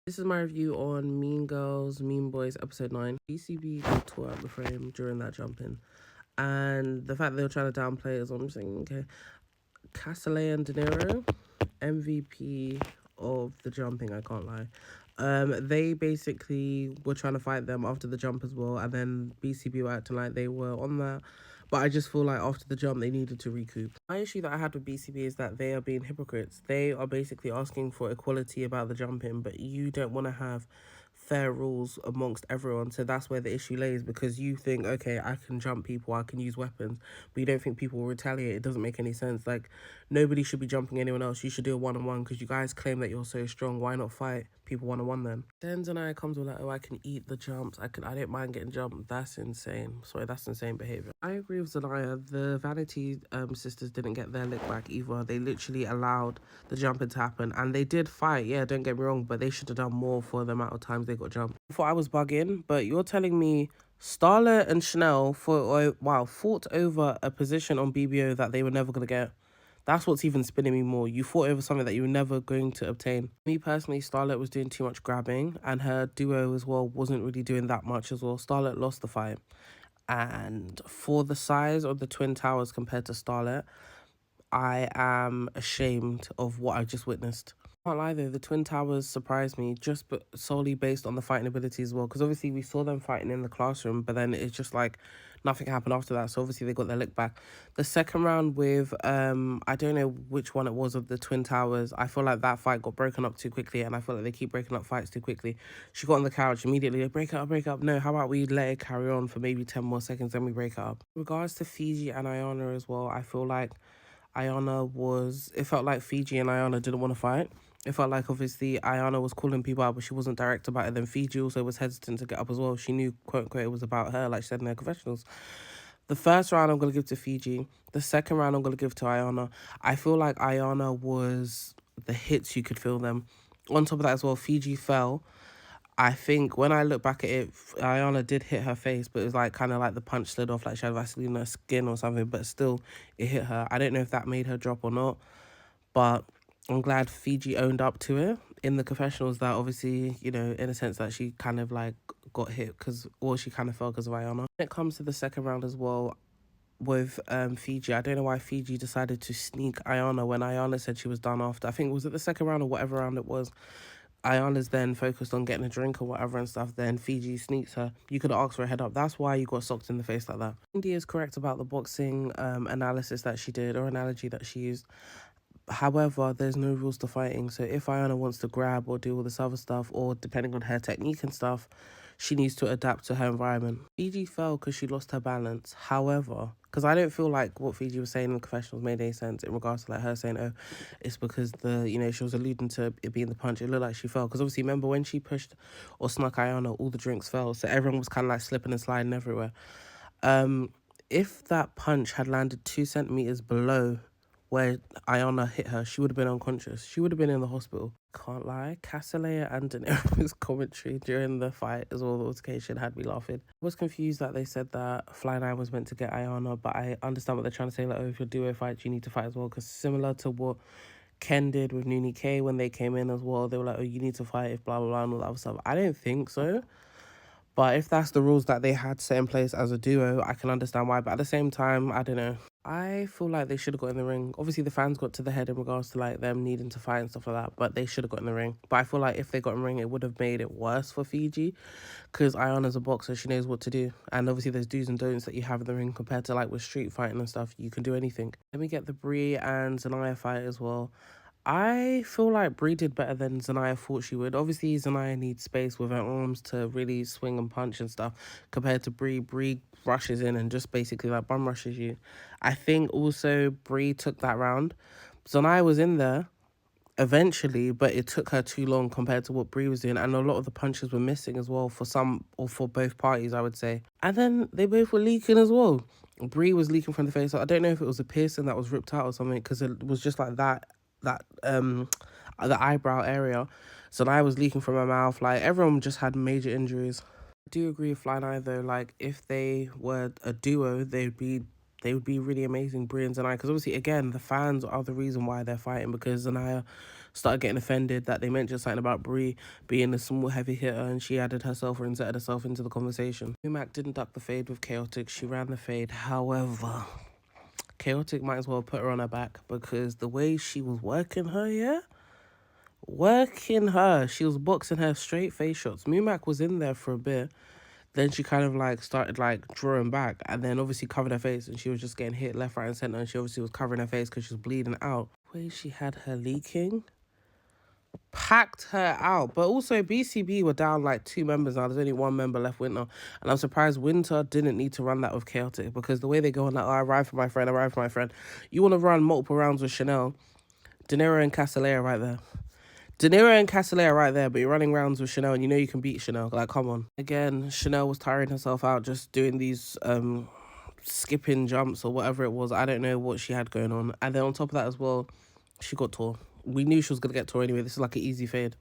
This is my review on Mean Girls, Mean Boys, episode 9. BCB got tore out the frame during that jumping. And the fact they were trying to downplay it is what I'm saying, okay. Castellet and De Niro, MVP of the jumping, I can't lie. They basically were trying to fight them after the jump as well, and then BCB were acting like they were on that. But I just feel like after the jump, they needed to recoup. My issue that I had with BCB is that they are being hypocrites. They are basically asking for equality about the jumping, but you don't want to have fair rules amongst everyone. So that's where the issue lays, because you think, okay, I can jump people, I can use weapons, but you don't think people will retaliate. It doesn't make any sense. Like, nobody should be jumping anyone else. You should do a one-on-one, because you guys claim that you're so strong. Why not fight people one-on-one then? Then Zanaya comes with like, oh, I can eat the jumps. I don't mind getting jumped. That's insane. Sorry, that's insane behavior. I agree with Zanaya. The Vanity sisters didn't get their lick back either. They literally allowed the jumping to happen, and they did fight. Yeah, don't get me wrong, but they should have done more for the amount of times they got jumped. I thought I was bugging, but you're telling me Starlet and Chanel fought over a position on BBO that they were never gonna get. That's what's even spinning me more. You fought over something that you were never going to obtain. Me personally, Starlet was doing too much grabbing, and her duo as well wasn't really doing that much as well. Starlet lost the fight. And for the size of the Twin Towers compared to Starlet, I am ashamed of what I just witnessed. I can't lie though, the Twin Towers surprised me just solely based on the fighting ability as well. Because obviously we saw them fighting in the classroom, but then it's just like nothing happened after that. So obviously they got their lick back. The second round with I don't know which one it was of the Twin Towers. I feel like that fight got broken up too quickly, and I feel like they keep breaking up fights too quickly. She got on the couch immediately, like, break it up, break it up. No, how about we let it carry on for maybe 10 more seconds, then we break it up. In regards to Fiji and Ayana as well, I feel like it felt like Fiji and Ayana didn't want to fight. It felt like obviously Ayana was calling people out, but she wasn't direct about it. Then Fiji also was hesitant to get up as well. She knew, quote unquote, it was about her, like she said in her confessionals. The first round I'm going to give to Fiji. The second round I'm going to give to Ayana. I feel like Ayana was the hits, you could feel them. On top of that as well, Fiji fell. I think when I look back at it, Ayana did hit her face, but it was like kind of like the punch slid off, like she had Vaseline in her skin or something, but still it hit her. I don't know if that made her drop or not, but I'm glad Fiji owned up to it in the confessionals that obviously, you know, in a sense that she kind of like got hit or she kind of fell because of Ayana. When it comes to the second round as well, with Fiji, I don't know why Fiji decided to sneak Ayana when Ayana said she was done after. I think, was it the second round or whatever round it was? Ayana's then focused on getting a drink or whatever and stuff, then Fiji sneaks her. You could ask for a head up. That's why you got socked in the face like that. India is correct about the boxing analysis that she did, or analogy that she used. However, there's no rules to fighting. So if Ayana wants to grab or do all this other stuff, or depending on her technique and stuff, she needs to adapt to her environment. Fiji fell because she lost her balance. However, because I don't feel like what Fiji was saying in the confessionals made any sense in regards to like her saying, oh, it's because she was alluding to it being the punch. It looked like she fell. Because obviously, remember when she pushed or snuck Ayana, all the drinks fell. So everyone was kind of like slipping and sliding everywhere. If that punch had landed 2 centimeters below where Ayana hit her, she would have been unconscious. She would have been in the hospital. Can't lie, Castellet and De Niro's commentary during the fight as well, the altercation, had me laughing. I was confused that they said that Fly 9 was meant to get Ayana, but I understand what they're trying to say, like, oh, if you're duo fights, you need to fight as well, because similar to what Ken did with Noonie K when they came in as well, they were like, oh, you need to fight if blah, blah, blah, and all that other stuff. I don't think so. But if that's the rules that they had set in place as a duo, I can understand why. But at the same time, I don't know. I feel like they should have got in the ring. Obviously, the fans got to the head in regards to like them needing to fight and stuff like that. But they should have got in the ring. But I feel like if they got in the ring, it would have made it worse for Fiji. Because Ayana's a boxer, she knows what to do. And obviously, there's do's and don'ts that you have in the ring compared to like with street fighting and stuff. You can do anything. Let me get the Brie and Zanaya fight as well. I feel like Brie did better than Zanaya thought she would. Obviously, Zanaya needs space with her arms to really swing and punch and stuff. Compared to Brie, Brie rushes in and just basically like bum rushes you. I think also Brie took that round. Zanaya was in there eventually, but it took her too long compared to what Brie was doing. And a lot of the punches were missing as well for some or for both parties, I would say. And then they both were leaking as well. Brie was leaking from the face. I don't know if it was a piercing that was ripped out or something, because it was just like that the eyebrow area. So I was leaking from her mouth. Like, everyone just had major injuries. I do agree with Fly Eye though, like if they were a duo, they'd be they would be really amazing, Brie and Zanaya, because obviously, again, the fans are the reason why they're fighting, because Zanaya started getting offended that they mentioned something about Brie being a small heavy hitter, and she added herself or inserted herself into the conversation. Mac didn't duck the fade with Chaotic, she ran the fade. However, Chaotic might as well put her on her back, because the way she was working her, she was boxing her straight face shots. Mumac was in there for a bit. Then she kind of like started like drawing back, and then obviously covered her face, and she was just getting hit left, right, and center. And she obviously was covering her face because she was bleeding out. The way she had her leaking packed her out. But also BCB were down like 2 members now. There's only 1 member left, Winter, and I'm surprised Winter didn't need to run that with Chaotic, because the way they go on that, I arrived for my friend. You want to run multiple rounds with Chanel, De Niro and Castellea right there. De Niro and Castellea right there, but you're running rounds with Chanel, and you know you can beat Chanel. Like, come on. Again, Chanel was tiring herself out just doing these skipping jumps or whatever it was. I don't know what she had going on. And then on top of that as well, she got tore. We knew she was going to get tore anyway. This is like an easy fade.